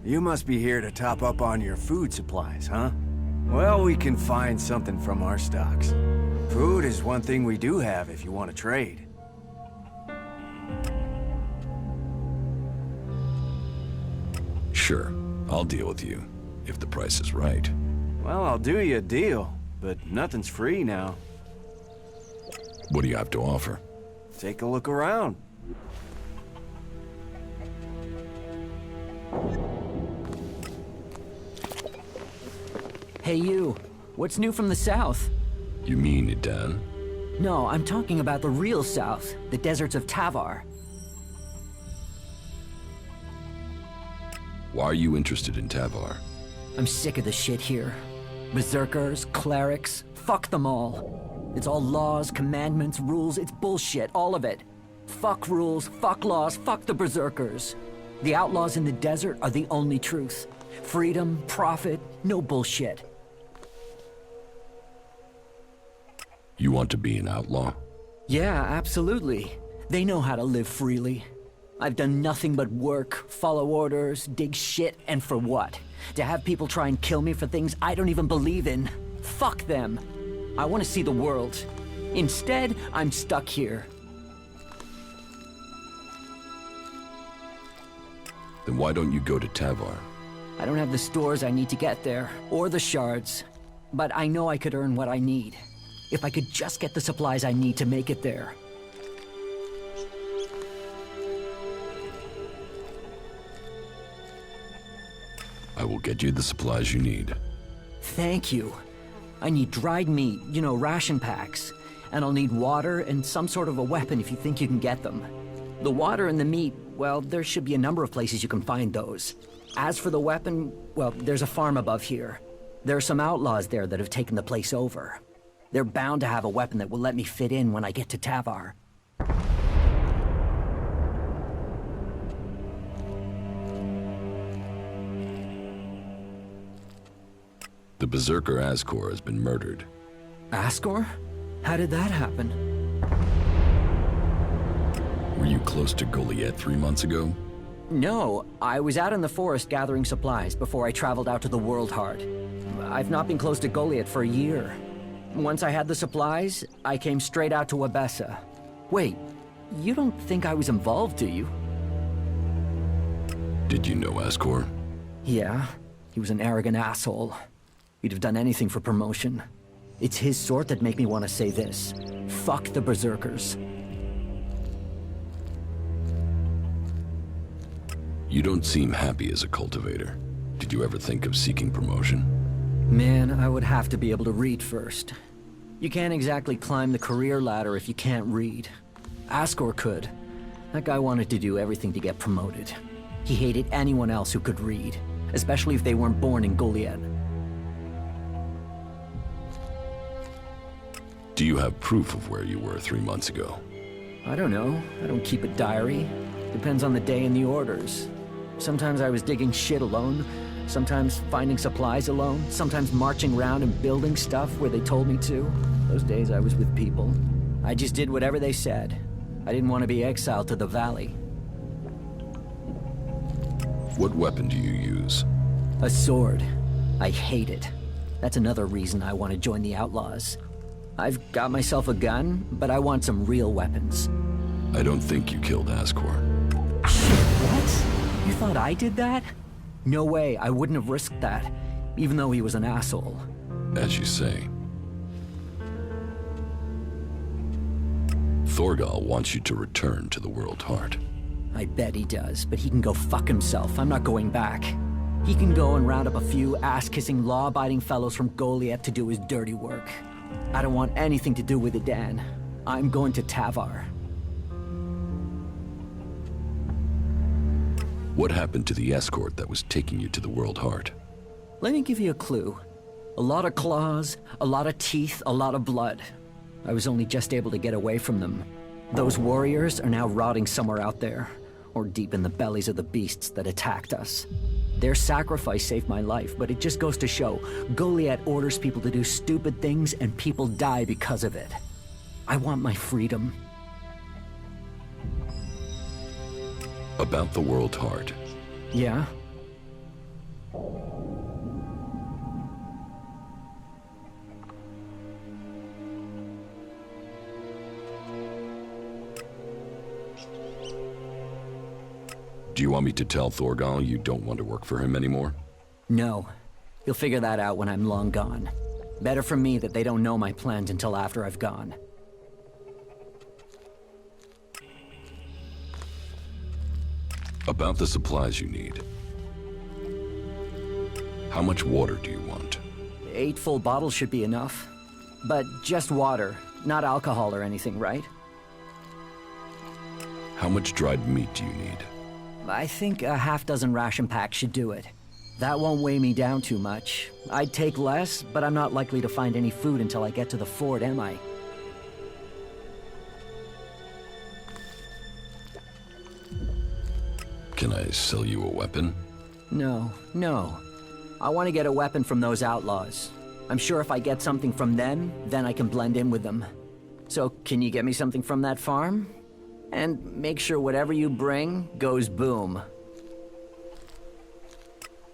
[SPEAKER 10] You must be here to top up on your food supplies, huh? Well, we can find something from our stocks. Food is one thing we do have if you want to trade.
[SPEAKER 3] Sure, I'll deal with you, if the price is right.
[SPEAKER 10] Well, I'll do you a deal, but nothing's free now.
[SPEAKER 3] What do you have to offer?
[SPEAKER 10] Take a look around.
[SPEAKER 11] Hey you, what's new from the south?
[SPEAKER 3] You mean Dan?
[SPEAKER 11] No, I'm talking about the real south, the deserts of Tavar.
[SPEAKER 3] Why are you interested in Tavar?
[SPEAKER 11] I'm sick of the shit here. Berserkers, clerics, fuck them all. It's all laws, commandments, rules, it's bullshit, all of it. Fuck rules, fuck laws, fuck the berserkers. The outlaws in the desert are the only truth. Freedom, profit, no bullshit.
[SPEAKER 3] You want to be an outlaw?
[SPEAKER 11] Yeah, absolutely. They know how to live freely. I've done nothing but work, follow orders, dig shit, and for what? To have people try and kill me for things I don't even believe in? Fuck them. I want to see the world. Instead, I'm stuck here.
[SPEAKER 3] Then why don't you go to Tavar?
[SPEAKER 11] I don't have the stores I need to get there, or the shards. But I know I could earn what I need. If I could just get the supplies I need to make it there.
[SPEAKER 3] I will get you the supplies you need.
[SPEAKER 11] Thank you. I need dried meat, you know, ration packs. And I'll need water and some sort of a weapon if you think you can get them. The water and the meat, well, there should be a number of places you can find those. As for the weapon, well, there's a farm above here. There are some outlaws there that have taken the place over. They're bound to have a weapon that will let me fit in when I get to Tavar.
[SPEAKER 3] The Berserker Ascor has been murdered.
[SPEAKER 11] Ascor? How did that happen?
[SPEAKER 3] Were you close to Goliath 3 months ago?
[SPEAKER 11] No, I was out in the forest gathering supplies before I traveled out to the World Heart. I've not been close to Goliath for a year. Once I had the supplies, I came straight out to Wabessa. Wait, you don't think I was involved, do you?
[SPEAKER 3] Did you know Ascor?
[SPEAKER 11] Yeah, he was an arrogant asshole. He'd have done anything for promotion. It's his sort that make me want to say this. Fuck the Berserkers.
[SPEAKER 3] You don't seem happy as a cultivator. Did you ever think of seeking promotion?
[SPEAKER 11] Man, I would have to be able to read first. You can't exactly climb the career ladder if you can't read. Ascor could. That guy wanted to do everything to get promoted. He hated anyone else who could read, especially if they weren't born in Goliath.
[SPEAKER 3] Do you have proof of where you were 3 months ago?
[SPEAKER 11] I don't know. I don't keep a diary. Depends on the day and the orders. Sometimes I was digging shit alone, sometimes finding supplies alone, sometimes marching around and building stuff where they told me to. Those days I was with people. I just did whatever they said. I didn't want to be exiled to the valley.
[SPEAKER 3] What weapon do you use?
[SPEAKER 11] A sword. I hate it. That's another reason I want to join the Outlaws. I've got myself a gun, but I want some real weapons.
[SPEAKER 3] I don't think you killed Ascor.
[SPEAKER 11] What? You thought I did that? No way, I wouldn't have risked that, even though he was an asshole.
[SPEAKER 3] As you say. Thorgal wants you to return to the World Heart.
[SPEAKER 11] I bet he does, but he can go fuck himself. I'm not going back. He can go and round up a few ass-kissing, law-abiding fellows from Goliath to do his dirty work. I don't want anything to do with it, Dan. I'm going to Tavar.
[SPEAKER 3] What happened to the escort that was taking you to the World Heart?
[SPEAKER 11] Let me give you a clue. A lot of claws, a lot of teeth, a lot of blood. I was only just able to get away from them. Those warriors are now rotting somewhere out there, or deep in the bellies of the beasts that attacked us. Their sacrifice saved my life, but it just goes to show, Goliath orders people to do stupid things and people die because of it. I want my freedom.
[SPEAKER 3] About the World Heart.
[SPEAKER 11] Yeah?
[SPEAKER 3] Do you want me to tell Thorgal you don't want to work for him anymore?
[SPEAKER 11] No. He'll figure that out when I'm long gone. Better for me that they don't know my plans until after I've gone.
[SPEAKER 3] About the supplies you need. How much water do you want?
[SPEAKER 11] 8 full bottles should be enough. But just water, not alcohol or anything, right?
[SPEAKER 3] How much dried meat do you need?
[SPEAKER 11] I think a half-dozen ration packs should do it. That won't weigh me down too much. I'd take less, but I'm not likely to find any food until I get to the fort, am I?
[SPEAKER 3] Can I sell you a weapon?
[SPEAKER 11] No. I want to get a weapon from those outlaws. I'm sure if I get something from them, then I can blend in with them. So, can you get me something from that farm? And make sure whatever you bring goes boom.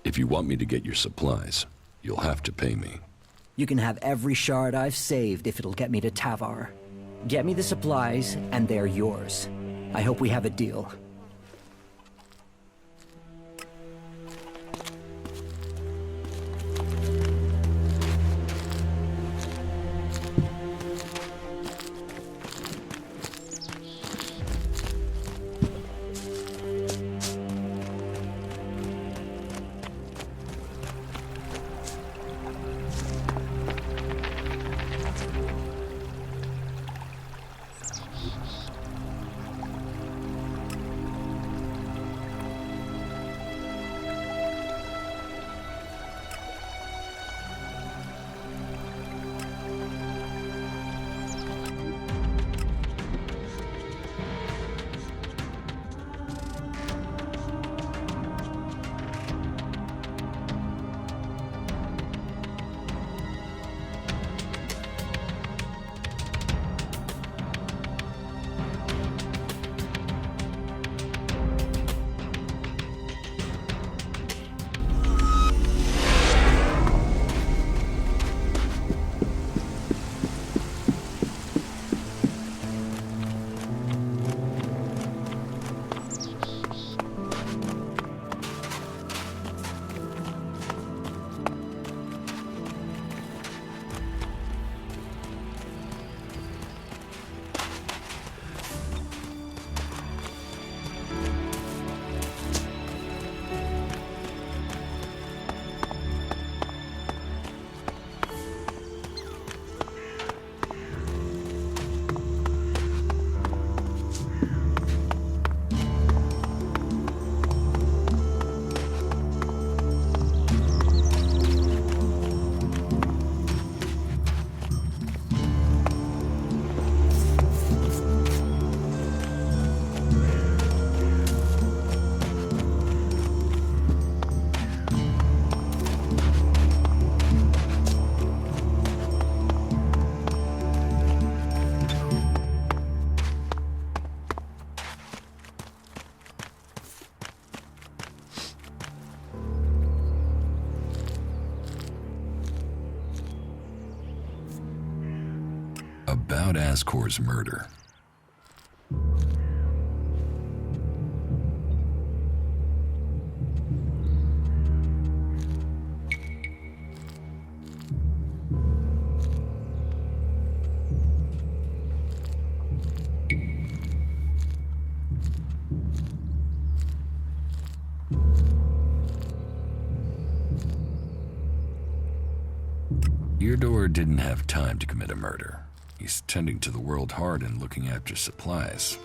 [SPEAKER 3] If you want me to get your supplies, you'll have to pay me.
[SPEAKER 11] You can have every shard I've saved if it'll get me to Tavar. Get me the supplies, and they're yours. I hope we have a deal.
[SPEAKER 3] About Ascor's murder. Eardor didn't have time to commit a murder. He's tending to the world hard and looking after supplies.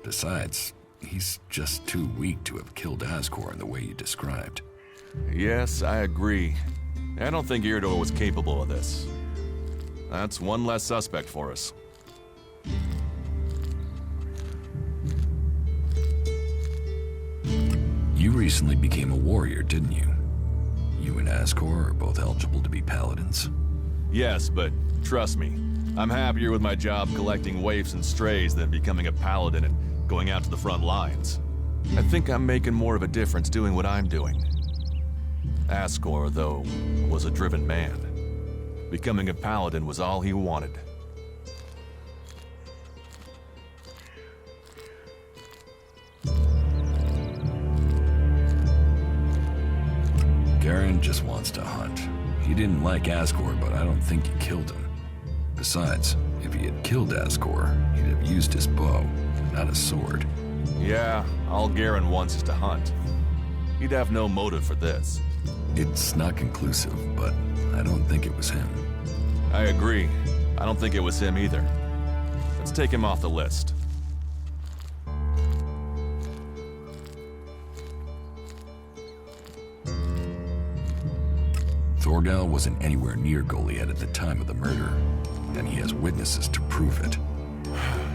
[SPEAKER 3] Besides, he's just too weak to have killed Ascor in the way you described.
[SPEAKER 2] Yes, I agree. I don't think Eardor was capable of this. That's one less suspect for us.
[SPEAKER 3] You recently became a warrior, didn't you? You and Ascor are both eligible to be paladins.
[SPEAKER 2] Yes, but trust me, I'm happier with my job collecting waifs and strays than becoming a paladin and going out to the front lines. I think I'm making more of a difference doing what I'm doing. Ascor, though, was a driven man. Becoming a paladin was all he wanted.
[SPEAKER 3] Baron just wants to hunt. He didn't like Ascor, but I don't think he killed him. Besides, if he had killed Ascor, he'd have used his bow, not a sword.
[SPEAKER 2] Yeah, all Garen wants is to hunt. He'd have no motive for this.
[SPEAKER 3] It's not conclusive, but I don't think it was him.
[SPEAKER 2] I agree. I don't think it was him either. Let's take him off the list.
[SPEAKER 3] Thorgal wasn't anywhere near Goliath at the time of the murder, and he has witnesses to prove it.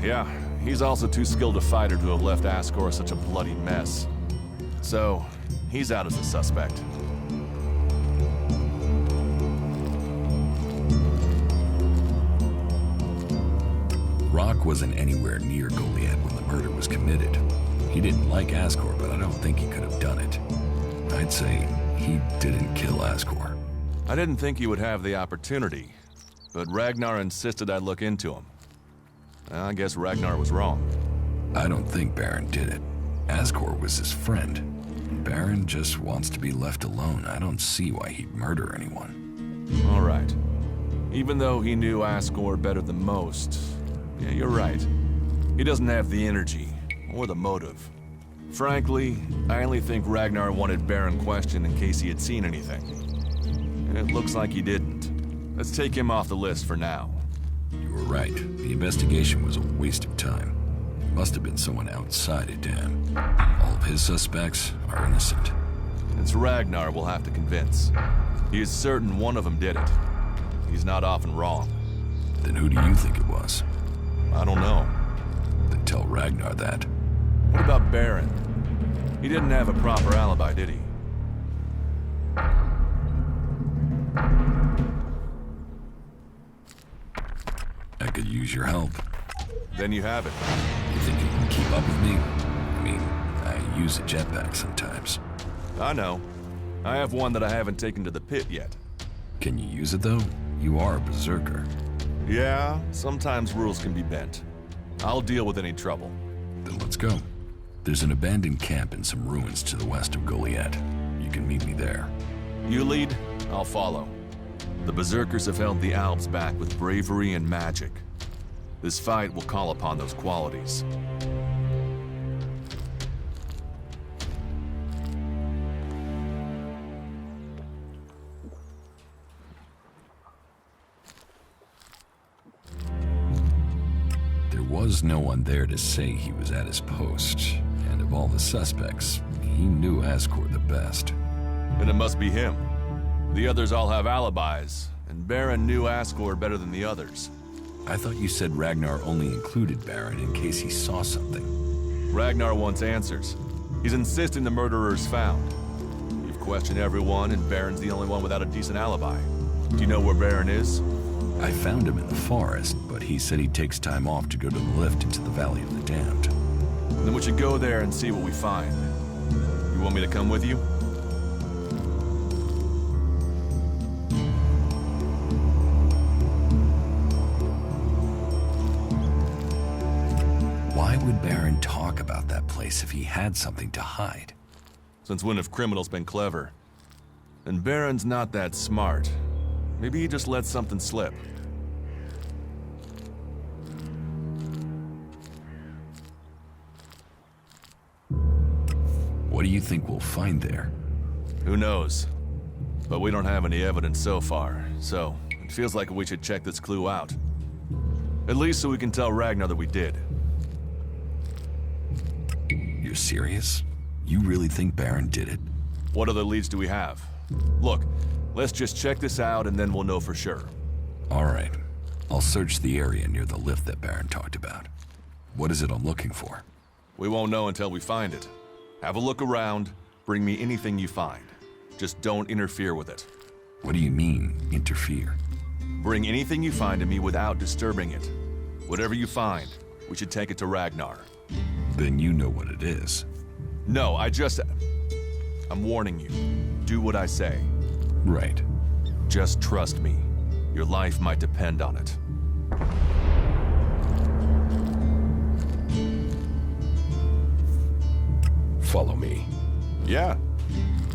[SPEAKER 2] Yeah, he's also too skilled a fighter to have left Ascor such a bloody mess. So, he's out as a suspect.
[SPEAKER 3] Rock wasn't anywhere near Goliath when the murder was committed. He didn't like Ascor, but I don't think he could have done it. I'd say he didn't kill Ascor.
[SPEAKER 2] I didn't think he would have the opportunity, but Ragnar insisted I look into him. I guess Ragnar was wrong.
[SPEAKER 3] I don't think Baron did it. Ascor was his friend. Baron just wants to be left alone. I don't see why he'd murder anyone.
[SPEAKER 2] All right. Even though he knew Ascor better than most, yeah, you're right. He doesn't have the energy or the motive. Frankly, I only think Ragnar wanted Baron questioned in case he had seen anything. It looks like he didn't. Let's take him off the list for now.
[SPEAKER 3] You were right. The investigation was a waste of time. It must have been someone outside of Dam. All of his suspects are innocent.
[SPEAKER 2] It's Ragnar we'll have to convince. He is certain one of them did it. He's not often wrong.
[SPEAKER 3] Then who do you think it was?
[SPEAKER 2] I don't know.
[SPEAKER 3] Then tell Ragnar that.
[SPEAKER 2] What about Baron? He didn't have a proper alibi, did he?
[SPEAKER 3] I could use your help.
[SPEAKER 2] Then you have it.
[SPEAKER 3] You think you can keep up with me? I mean, I use a jetpack sometimes.
[SPEAKER 2] I know. I have one that I haven't taken to the pit yet.
[SPEAKER 3] Can you use it, though? You are a berserker.
[SPEAKER 2] Yeah, sometimes rules can be bent. I'll deal with any trouble.
[SPEAKER 3] Then let's go. There's an abandoned camp in some ruins to the west of Goliath. You can meet me there.
[SPEAKER 2] You lead, I'll follow. The berserkers have held the Alps back with bravery and magic. This fight will call upon those qualities.
[SPEAKER 3] There was no one there to say he was at his post, and of all the suspects, he knew Ascor the best.
[SPEAKER 2] Then it must be him. The others all have alibis, and Baron knew Ascor better than the others.
[SPEAKER 3] I thought you said Ragnar only included Baron in case he saw something.
[SPEAKER 2] Ragnar wants answers. He's insisting the murderer is found. You've questioned everyone, and Baron's the only one without a decent alibi. Do you know where Baron is?
[SPEAKER 3] I found him in the forest, but he said he takes time off to go to the lift into the Valley of the Damned.
[SPEAKER 2] Then we should go there and see what we find. You want me to come with you?
[SPEAKER 3] Why would Baron talk about that place if he had something to hide?
[SPEAKER 2] Since when have criminals been clever? And Baron's not that smart. Maybe he just let something slip.
[SPEAKER 3] What do you think we'll find there?
[SPEAKER 2] Who knows? But we don't have any evidence so far, so it feels like we should check this clue out. At least so we can tell Ragnar that we did.
[SPEAKER 3] You're serious? You really think Baron did it?
[SPEAKER 2] What other leads do we have? Look, let's just check this out and then we'll know for sure.
[SPEAKER 3] All right. I'll search the area near the lift that Baron talked about. What is it I'm looking for?
[SPEAKER 2] We won't know until we find it. Have a look around, bring me anything you find. Just don't interfere with it.
[SPEAKER 3] What do you mean, interfere?
[SPEAKER 2] Bring anything you find to me without disturbing it. Whatever you find, we should take it to Ragnar.
[SPEAKER 3] Then you know what it is.
[SPEAKER 2] No, I'm warning you. Do what I say.
[SPEAKER 3] Right.
[SPEAKER 2] Just trust me. Your life might depend on it.
[SPEAKER 3] Follow me.
[SPEAKER 2] Yeah.